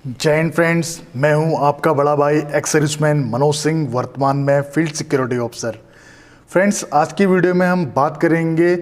जय हिंद फ्रेंड्स, मैं हूं आपका बड़ा भाई एक्स सर्विसमैन मनोज सिंह, वर्तमान में फील्ड सिक्योरिटी ऑफिसर। फ्रेंड्स, आज की वीडियो में हम बात करेंगे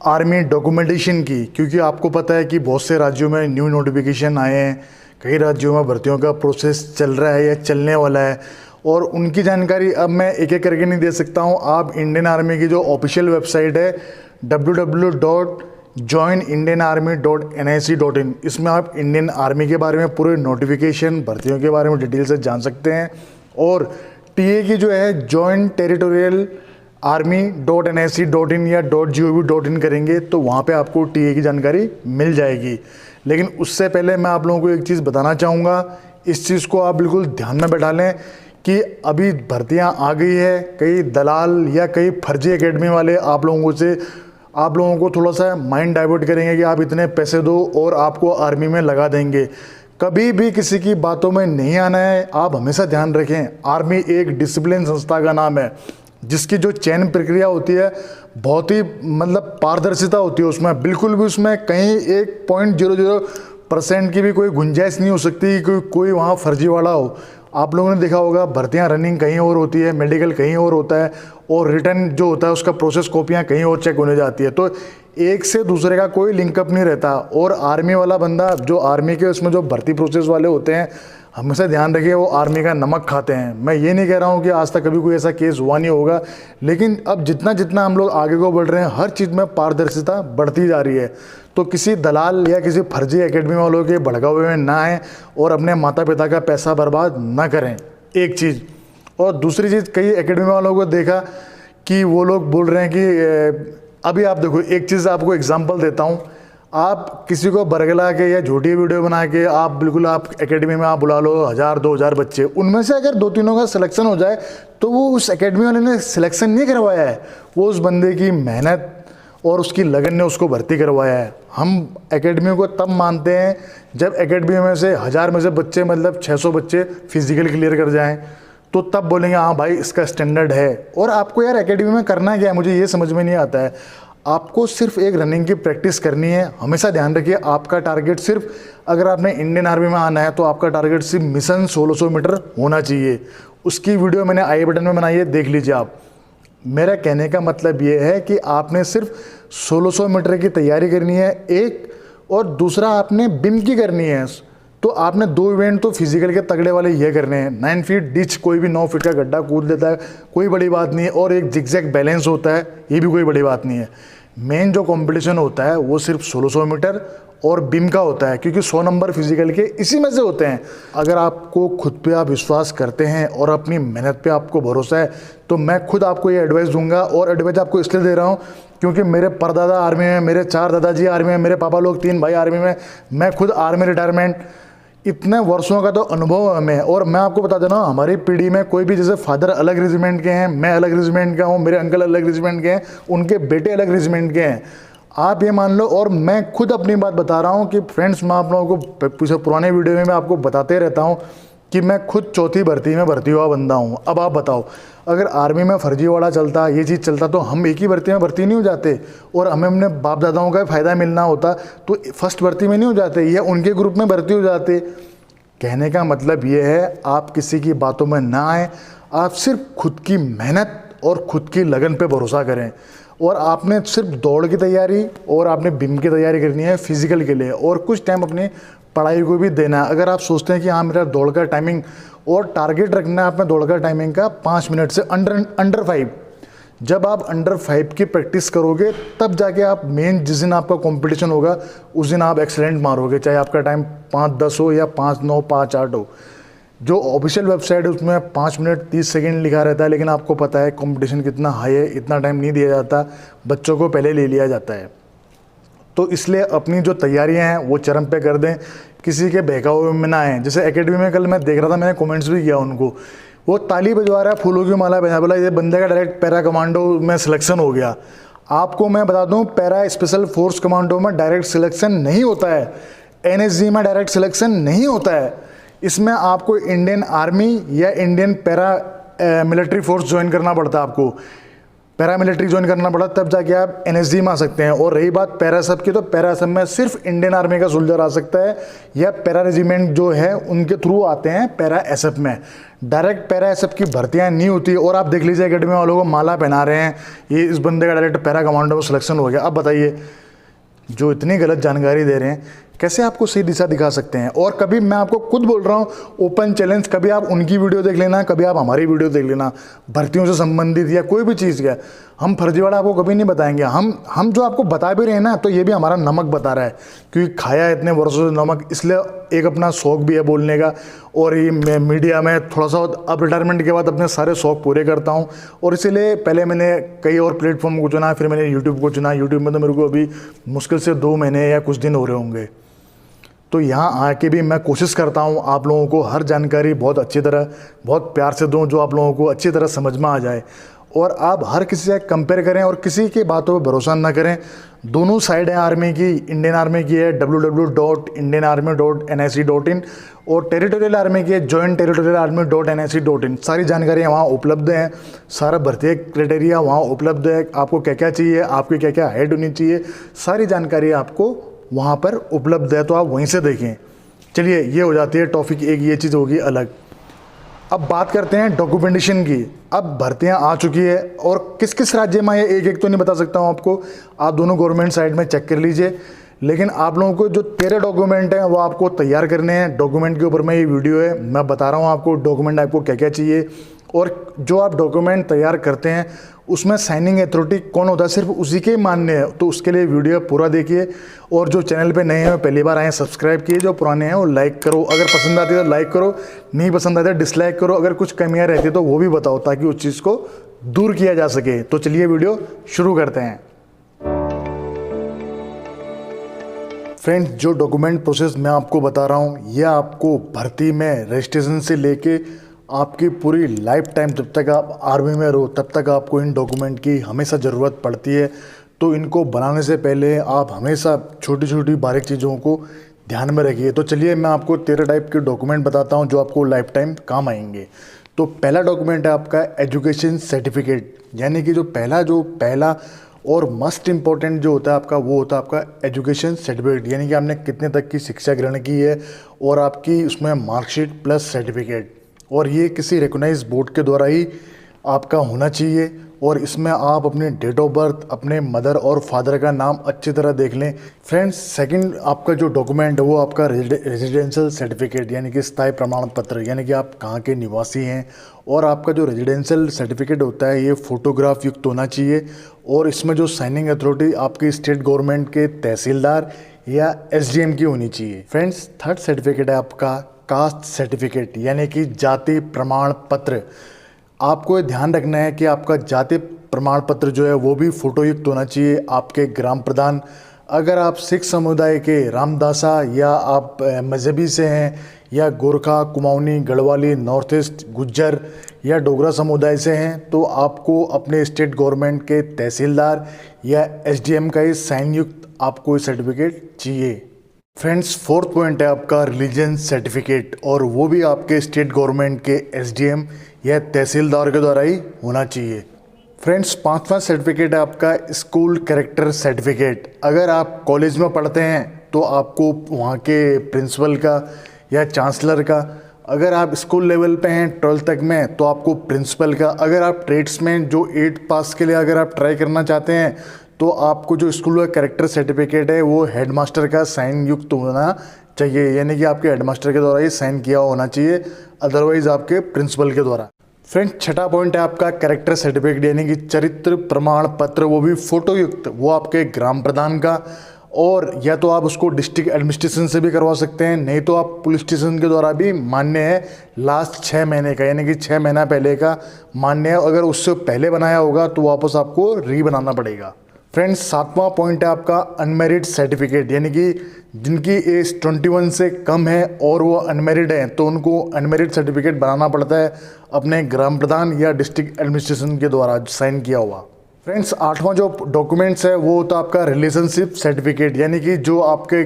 आर्मी डॉक्यूमेंटेशन की, क्योंकि आपको पता है कि बहुत से राज्यों में न्यू नोटिफिकेशन आए हैं, कई राज्यों में भर्तियों का प्रोसेस चल रहा है या चलने वाला है, और उनकी जानकारी अब मैं एक एक करके नहीं दे सकता हूँ। आप इंडियन आर्मी की जो ऑफिशियल वेबसाइट है www.joinindianarmy.nic.in, इसमें आप इंडियन आर्मी के बारे में पूरे नोटिफिकेशन, भर्तियों के बारे में डिटेल से जान सकते हैं। और टीए की जो है जॉइंट टेरिटोरियल army.nic.in या .gov.in करेंगे तो वहाँ पे आपको टीए की जानकारी मिल जाएगी। लेकिन उससे पहले मैं आप लोगों को एक चीज़ बताना चाहूँगा, इस चीज़ को आप बिल्कुल ध्यान में बैठा लें कि अभी भर्तियां आ गई है। कई दलाल या कई फर्जी एकेडमी वाले आप लोगों को थोड़ा सा माइंड डाइवर्ट करेंगे कि आप इतने पैसे दो और आपको आर्मी में लगा देंगे। कभी भी किसी की बातों में नहीं आना है। आप हमेशा ध्यान रखें, आर्मी एक डिसिप्लिन संस्था का नाम है, जिसकी जो चयन प्रक्रिया होती है बहुत ही पारदर्शिता होती है उसमें। बिल्कुल भी उसमें कहीं 1.00% की भी कोई गुंजाइश नहीं हो सकती कि कोई वहाँ फर्जीवाड़ा हो। आप लोगों ने देखा होगा, भर्तियां रनिंग कहीं और होती है, मेडिकल कहीं और होता है, और रिटर्न जो होता है उसका प्रोसेस कॉपियां कहीं और चेक होने जाती है। तो एक से दूसरे का कोई लिंकअप नहीं रहता। और आर्मी वाला बंदा, जो आर्मी के उसमें जो भर्ती प्रोसेस वाले होते हैं, हमेशा ध्यान रखिए वो आर्मी का नमक खाते हैं। मैं ये नहीं कह रहा हूँ कि आज तक कभी कोई ऐसा केस हुआ नहीं होगा, लेकिन अब जितना जितना हम लोग आगे को बढ़ रहे हैं, हर चीज़ में पारदर्शिता बढ़ती जा रही है। तो किसी दलाल या किसी फर्जी एकेडमी वालों के भड़कावे में ना आए और अपने माता पिता का पैसा बर्बाद ना करें, एक चीज़। और दूसरी चीज़, कई एकेडमी वालों को देखा कि वो लोग बोल रहे हैं कि अभी आप देखो, एक चीज़ आपको एग्जांपल देता हूँ। आप किसी को बरगला के या झूठी वीडियो बना के आप एकेडमी में आप बुला लो 1000-2000 बच्चे, उनमें से अगर 2-3 का सिलेक्शन हो जाए तो वो उस एकेडमी वाले ने सिलेक्शन नहीं करवाया है, वो उस बंदे की मेहनत और उसकी लगन ने उसको भर्ती करवाया है। हम एकेडमी को तब मानते हैं जब एकेडमी में से 1000 में से बच्चे 600 बच्चे फिजिकल क्लियर कर जाएं, तो तब बोलेंगे हाँ भाई इसका स्टैंडर्ड है। और आपको यार एकेडमी में करना क्या है, मुझे ये समझ में नहीं आता है। आपको सिर्फ एक रनिंग की प्रैक्टिस करनी है। हमेशा ध्यान रखिए, आपका टारगेट सिर्फ, अगर आपने इंडियन आर्मी में आना है तो आपका टारगेट सिर्फ मिशन 1600 मीटर होना चाहिए। उसकी वीडियो मैंने आई बटन में बनाई है, देख लीजिए आप। मेरा कहने का मतलब ये है कि आपने सिर्फ 1600 मीटर की तैयारी करनी है एक, और दूसरा आपने बिम की करनी है। तो आपने 2 इवेंट तो फिजिकल के तगड़े वाले ये करने हैं। 9 फीट डिच, कोई भी 9 फीट का गड्ढा कूद देता है, कोई बड़ी बात नहीं है। और एक जिगजैग बैलेंस होता है, ये भी कोई बड़ी बात नहीं है। मेन जो कंपटीशन होता है वो सिर्फ 1600 मीटर और बिम का होता है, क्योंकि 100 नंबर फिजिकल के इसी में से होते हैं। अगर आपको खुद पे आप विश्वास करते हैं और अपनी मेहनत पे आपको भरोसा है, तो मैं खुद आपको ये एडवाइस दूंगा। और एडवाइस आपको इसलिए दे रहा हूँ क्योंकि मेरे परदादा आर्मी में, मेरे 4 दादाजी आर्मी में, मेरे पापा लोग 3 भाई आर्मी में, मैं खुद आर्मी रिटायरमेंट, इतने वर्षों का तो अनुभव है हमें। और मैं आपको बता देना, हमारी पीढ़ी में कोई भी, जैसे फादर अलग रेजिमेंट के हैं, मैं अलग रेजिमेंट का हूँ, मेरे अंकल अलग रेजिमेंट के हैं, उनके बेटे अलग रेजिमेंट के हैं, आप ये मान लो। और मैं खुद अपनी बात बता रहा हूँ कि फ्रेंड्स, मैं आप लोगों को पुराने वीडियो में मैं आपको बताते रहता हूँ कि मैं खुद चौथी भर्ती में भर्ती हुआ बंदा हूँ। अब आप बताओ, अगर आर्मी में फर्जीवाड़ा चलता, ये चीज़ चलता, तो हम एक ही भर्ती में भर्ती नहीं हो जाते, और हमें अपने बाप दादाओं का फ़ायदा मिलना होता तो फर्स्ट भर्ती में नहीं हो जाते, या उनके ग्रुप में भर्ती हो जाते। कहने का मतलब ये है, आप किसी की बातों में ना आए, आप सिर्फ खुद की मेहनत और खुद की लगन पे भरोसा करें। और आपने सिर्फ दौड़ की तैयारी और आपने बिम की तैयारी करनी है फिजिकल के लिए, और कुछ टाइम अपनी पढ़ाई को भी देना है। अगर आप सोचते हैं कि हाँ मेरा दौड़ का टाइमिंग, और टारगेट रखना है अपने दौड़ का टाइमिंग का 5 मिनट से अंडर 5। जब आप अंडर 5 की प्रैक्टिस करोगे, तब जाके आप मेन, जिस दिन आपका कंपटीशन होगा उस दिन आप एक्सीलेंट मारोगे, चाहे आपका टाइम 5:10 हो या 5:09, 5:08 हो। जो ऑफिशियल वेबसाइट है उसमें 5 मिनट 30 सेकेंड लिखा रहता है, लेकिन आपको पता है कंपटीशन कितना हाई है, इतना टाइम नहीं दिया जाता, बच्चों को पहले ले लिया जाता है। तो इसलिए अपनी जो तैयारियां हैं वो चरम पे कर दें, किसी के बहकावे में ना आए। जैसे एकेडमी में कल मैं देख रहा था, मैंने कमेंट्स भी किया उनको, वो ताली बजवा रहा है, फूलों की माला पहना, बोला ये बंदे का डायरेक्ट पैरा कमांडो में सिलेक्शन हो गया। आपको मैं बता दूं, पैरा स्पेशल फोर्स कमांडो में डायरेक्ट सिलेक्शन नहीं होता है, एनएसजी में डायरेक्ट सिलेक्शन नहीं होता है। इसमें आपको इंडियन आर्मी या Indian para military force join करना पड़ता है आपको। पैरामिलिट्री ज्वाइन करना पड़ा, तब जाके आप एनएसजी में आ सकते हैं। और रही बात पैरा सब की, तो पैरा सब में सिर्फ इंडियन आर्मी का सोल्जर आ सकता है, या पैरा रेजिमेंट जो है उनके थ्रू आते हैं पैरा एसएफ में। डायरेक्ट पैरा एसएफ की भर्तियां नहीं होती। और आप देख लीजिए अकेडमी वालों को माला पहना रहे हैं, ये इस बंदे का डायरेक्ट पैरा कमांडो में सिलेक्शन हो गया। अब बताइए, जो इतनी गलत जानकारी दे रहे हैं कैसे आपको सही दिशा दिखा सकते हैं। और कभी मैं आपको खुद बोल रहा हूँ, ओपन चैलेंज, कभी आप उनकी वीडियो देख लेना, कभी आप हमारी वीडियो देख लेना, भर्तियों से संबंधित या कोई भी चीज़ का। हम फर्जीवाड़ा आपको कभी नहीं बताएंगे। हम जो आपको बता भी रहे हैं ना, तो ये भी हमारा नमक बता रहा है, क्योंकि खाया इतने वर्षों से नमक, इसलिए एक अपना शौक भी है बोलने का। और ये मीडिया में थोड़ा सा अब रिटायरमेंट के बाद अपने सारे शौक पूरे करता हूँ, और इसीलिए पहले मैंने कई और प्लेटफॉर्म को चुना, फिर मैंने यूट्यूब को चुना। यूट्यूब में तो मेरे को अभी मुश्किल से 2 महीने या कुछ दिन हो रहे होंगे। तो यहाँ आके भी मैं कोशिश करता हूँ आप लोगों को हर जानकारी बहुत अच्छी तरह, बहुत प्यार से दूँ, जो आप लोगों को अच्छी तरह समझ में आ जाए। और आप हर किसी से कंपेयर करें और किसी की बातों पर भरोसा ना करें। दोनों साइड है आर्मी की। इंडियन आर्मी की है www.indianarmy.nic.in, और टेरिटोरियल आर्मी की है jointterritorialarmy.nic.in। सारी जानकारियाँ वहाँ उपलब्ध हैं, सारा भर्ती क्राइटेरिया वहाँ उपलब्ध है। आपको क्या क्या चाहिए, आपकी क्या क्या हाइट होनी चाहिए, सारी जानकारी आपको वहाँ पर उपलब्ध है, तो आप वहीं से देखें। चलिए, ये हो जाती है टॉपिक एक, ये चीज़ होगी अलग। अब बात करते हैं डॉक्यूमेंटेशन की। अब भर्तियां आ चुकी है, और किस किस राज्य में ये एक एक तो नहीं बता सकता हूं आपको, आप दोनों गवर्नमेंट साइड में चेक कर लीजिए। लेकिन आप लोगों को जो 13 डॉक्यूमेंट हैं वो आपको तैयार करने हैं। डॉक्यूमेंट के ऊपर में ये वीडियो है, मैं बता रहा हूँ आपको डॉक्यूमेंट आपको क्या क्या चाहिए। और जो आप डॉक्यूमेंट तैयार करते हैं उसमें साइनिंग अथॉरिटी कौन होता है, सिर्फ उसी के मान्य है। तो उसके लिए वीडियो पूरा देखिए। और जो चैनल पे नए हैं, पहली बार आए हैं, सब्सक्राइब कीजिए। जो पुराने हैं वो लाइक करो, अगर पसंद आती है तो लाइक करो, नहीं पसंद आती है डिसलाइक करो। अगर कुछ कमियां रहती है तो वो भी बताओ, ताकि उस चीज़ को दूर किया जा सके। तो चलिए वीडियो शुरू करते हैं। फ्रेंड्स, जो डॉक्यूमेंट प्रोसेस मैं आपको बता रहा हूँ, यह आपको भर्ती में रजिस्ट्रेशन से लेके आपकी पूरी लाइफ टाइम, जब तक आप आर्मी में रहो तब तक आपको इन डॉक्यूमेंट की हमेशा ज़रूरत पड़ती है। तो इनको बनाने से पहले आप हमेशा छोटी छोटी बारीक चीज़ों को ध्यान में रखिए। तो चलिए, मैं आपको 13 टाइप के डॉक्यूमेंट बताता हूँ जो आपको लाइफ टाइम काम आएंगे। तो पहला डॉक्यूमेंट है आपका एजुकेशन सर्टिफिकेट, यानी कि जो पहला और मोस्ट इम्पॉर्टेंट जो होता है आपका, वो होता है आपका एजुकेशन सर्टिफिकेट, यानी कि आपने कितने तक की शिक्षा ग्रहण की है, और आपकी उसमें मार्कशीट प्लस सर्टिफिकेट। और ये किसी रिकॉग्नाइज बोर्ड के द्वारा ही आपका होना चाहिए। और इसमें आप अपनी डेट ऑफ बर्थ, अपने मदर और फादर का नाम अच्छी तरह देख लें। फ्रेंड्स, सेकंड आपका जो डॉक्यूमेंट है वो आपका रेजिडेंशियल सर्टिफिकेट, यानी कि स्थायी प्रमाण पत्र, यानी कि आप कहाँ के निवासी हैं। और आपका जो रेजिडेंशियल सर्टिफिकेट होता है ये फ़ोटोग्राफ युक्त होना चाहिए। और इसमें जो साइनिंग अथॉरिटी आपकी स्टेट गवर्नमेंट के तहसीलदार या एसडीएम की होनी चाहिए। फ्रेंड्स, थर्ड सर्टिफिकेट है आपका कास्ट सर्टिफिकेट, यानी कि जाति प्रमाण पत्र। आपको ध्यान रखना है कि आपका जाति प्रमाण पत्र जो है वो भी फोटोयुक्त होना चाहिए। आपके ग्राम प्रधान, अगर आप सिख समुदाय के रामदासा, या आप मजहबी से हैं, या गोरखा, कुमाऊनी, गढ़वाली, नॉर्थ ईस्ट, गुज्जर या डोगरा समुदाय से हैं, तो आपको अपने स्टेट गवर्नमेंट के तहसीलदार या एसडीएम का ही साइन युक्त आपको सर्टिफिकेट चाहिए। फ्रेंड्स, फोर्थ पॉइंट है आपका रिलीजन सर्टिफिकेट, और वो भी आपके स्टेट गवर्नमेंट के एसडीएम या तहसीलदार के द्वारा ही होना चाहिए। फ्रेंड्स, पांचवा सर्टिफिकेट है आपका स्कूल कैरेक्टर सर्टिफिकेट। अगर आप कॉलेज में पढ़ते हैं तो आपको वहाँ के प्रिंसिपल का या चांसलर का, अगर आप स्कूल लेवल पे हैं 12th तक में, तो आपको प्रिंसिपल का। अगर आप ट्रेड्समैन जो 8 पास के लिए अगर आप ट्राई करना चाहते हैं, तो आपको जो स्कूल का कैरेक्टर सर्टिफिकेट है वो हेडमास्टर का साइन युक्त होना चाहिए, यानी कि आपके हेडमास्टर के द्वारा ही साइन किया होना चाहिए, अदरवाइज आपके प्रिंसिपल के द्वारा। फ्रेंड्स, छठा पॉइंट है आपका कैरेक्टर सर्टिफिकेट, यानी कि चरित्र प्रमाण पत्र, वो भी फोटो युक्त, वो आपके ग्राम प्रधान का। और या तो आप उसको डिस्ट्रिक्ट एडमिनिस्ट्रेशन से भी करवा सकते हैं, नहीं तो आप पुलिस स्टेशन के द्वारा भी मान्य है लास्ट 6 महीने का, यानी कि 6 महीना पहले का मान्य है। अगर उससे पहले बनाया होगा तो वापस आपको री बनाना पड़ेगा। फ्रेंड्स, सातवां पॉइंट है आपका अनमेरिड सर्टिफिकेट, यानी कि जिनकी एज 21 से कम है और वो अनमेरिड हैं, तो उनको अनमेरिड सर्टिफिकेट बनाना पड़ता है अपने ग्राम प्रधान या डिस्ट्रिक्ट एडमिनिस्ट्रेशन के द्वारा साइन किया हुआ। फ्रेंड्स, आठवां जो डॉक्यूमेंट्स है वो होता है आपका रिलेशनशिप सर्टिफिकेट, यानी कि जो आपके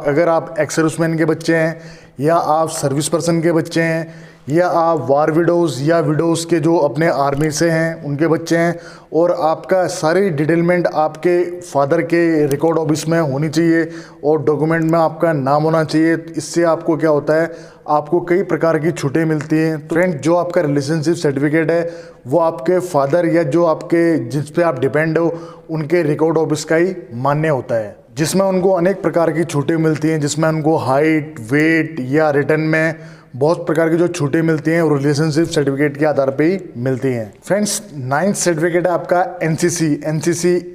अगर आप एक्स सर्विसमैन के बच्चे हैं या आप सर्विस पर्सन के बच्चे हैं, या आप वार विडोज़ या विडोज़ के जो अपने आर्मी से हैं उनके बच्चे हैं, और आपका सारी डिटेलमेंट आपके फादर के रिकॉर्ड ऑफिस में होनी चाहिए और डॉक्यूमेंट में आपका नाम होना चाहिए। इससे आपको क्या होता है, आपको कई प्रकार की छूटें मिलती हैं। तो फ्रेंड, जो आपका रिलेशनशिप सर्टिफिकेट है वो आपके फादर या जो आपके जिस पे आप डिपेंड हो उनके रिकॉर्ड ऑफिस का ही मान्य होता है, जिसमें उनको अनेक प्रकार की छूटें मिलती हैं, जिसमें उनको हाइट, वेट या रिटर्न में बहुत प्रकार की जो छूटें मिलती हैं और रिलेशनशिप सर्टिफिकेट के आधार पे ही मिलती हैं। फ्रेंड्स, 9th सर्टिफिकेट है आपका एनसीसी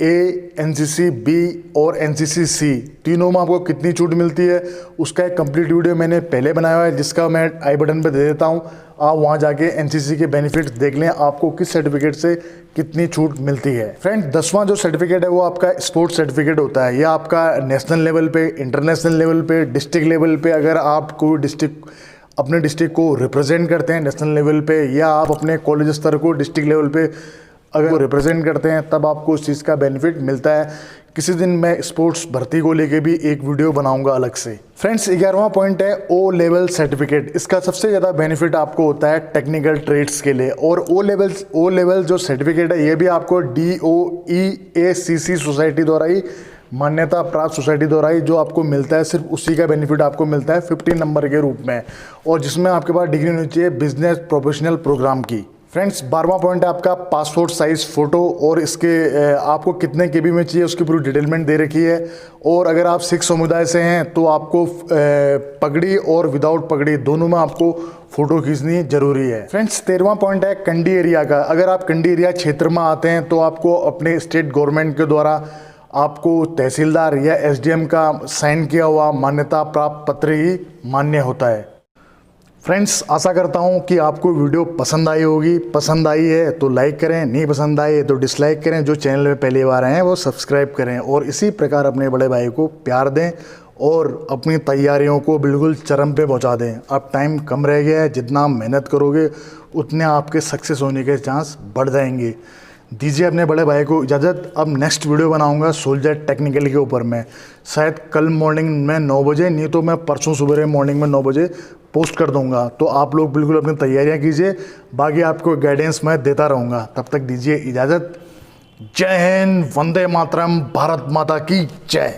ए, एनसीसी बी और एनसीसी सी। तीनों में आपको कितनी छूट मिलती है उसका एक कंप्लीट वीडियो मैंने पहले बनाया हुआ है, जिसका मैं आई बटन पे दे देता हूँ। आप वहाँ जाके एनसीसी के बेनिफिट्स देख लें, आपको किस सर्टिफिकेट से कितनी छूट मिलती है। फ्रेंड, 10वां जो सर्टिफिकेट है वो आपका स्पोर्ट्स सर्टिफिकेट होता है। यह आपका नेशनल लेवल पे, इंटरनेशनल लेवल पे, डिस्ट्रिक्ट लेवल पे, अगर आप कोई अपने डिस्ट्रिक्ट को रिप्रेजेंट करते हैं नेशनल लेवल पे, या आप अपने कॉलेज स्तर को डिस्ट्रिक्ट लेवल पे अगर रिप्रेजेंट करते हैं, तब आपको उस चीज़ का बेनिफिट मिलता है। किसी दिन मैं स्पोर्ट्स भर्ती को लेके भी एक वीडियो बनाऊंगा अलग से। फ्रेंड्स, 11वां पॉइंट है ओ लेवल सर्टिफिकेट। इसका सबसे ज़्यादा बेनिफिट आपको होता है टेक्निकल ट्रेड्स के लिए। और ओ लेवल जो सर्टिफिकेट है ये भी आपको DOEACC सोसाइटी द्वारा ही, मान्यता प्राप्त सोसाइटी द्वारा ही जो आपको मिलता है। सिर्फ उसी का बेनिफिट आपको मिलता है 15 नंबर के रूप में, और जिसमें आपके पास डिग्री होनी चाहिए बिजनेस प्रोफेशनल प्रोग्राम की। फ्रेंड्स, 12वां पॉइंट है आपका पासपोर्ट साइज फ़ोटो, और इसके आपको कितने KB में चाहिए उसकी पूरी डिटेलमेंट दे रखी है। और अगर आप सिख समुदाय से हैं तो आपको पगड़ी और विदाउट पगड़ी दोनों में आपको फ़ोटो खींचनी जरूरी है। फ्रेंड्स, 13वां पॉइंट है कंडी एरिया का। अगर आप कंडी एरिया क्षेत्र में आते हैं तो आपको अपने स्टेट गवर्नमेंट के द्वारा आपको तहसीलदार या SDM का साइन किया हुआ मान्यता प्राप्त पत्र ही मान्य होता है। फ्रेंड्स, आशा करता हूं कि आपको वीडियो पसंद आई होगी। पसंद आई है तो लाइक करें, नहीं पसंद आई है तो डिसलाइक करें। जो चैनल में पहली बार आए हैं वो सब्सक्राइब करें, और इसी प्रकार अपने बड़े भाई को प्यार दें और अपनी तैयारियों को बिल्कुल चरम पे पहुंचा दें। अब टाइम कम रह गया है, जितना आप मेहनत करोगे उतने आपके सक्सेस होने के चांस बढ़ जाएंगे। दीजिए अपने बड़े भाई को इजाज़त। अब नेक्स्ट वीडियो बनाऊंगा सोल्जर टेक्निकल के ऊपर में, शायद कल मॉर्निंग में 9 बजे, नहीं तो मैं परसों सुबह मॉर्निंग में 9 बजे पोस्ट कर दूंगा। तो आप लोग बिल्कुल अपनी तैयारियां कीजिए, बाकी आपको गाइडेंस मैं देता रहूँगा। तब तक दीजिए इजाज़त। जय हिंद, वंदे मातरम, भारत माता की जय।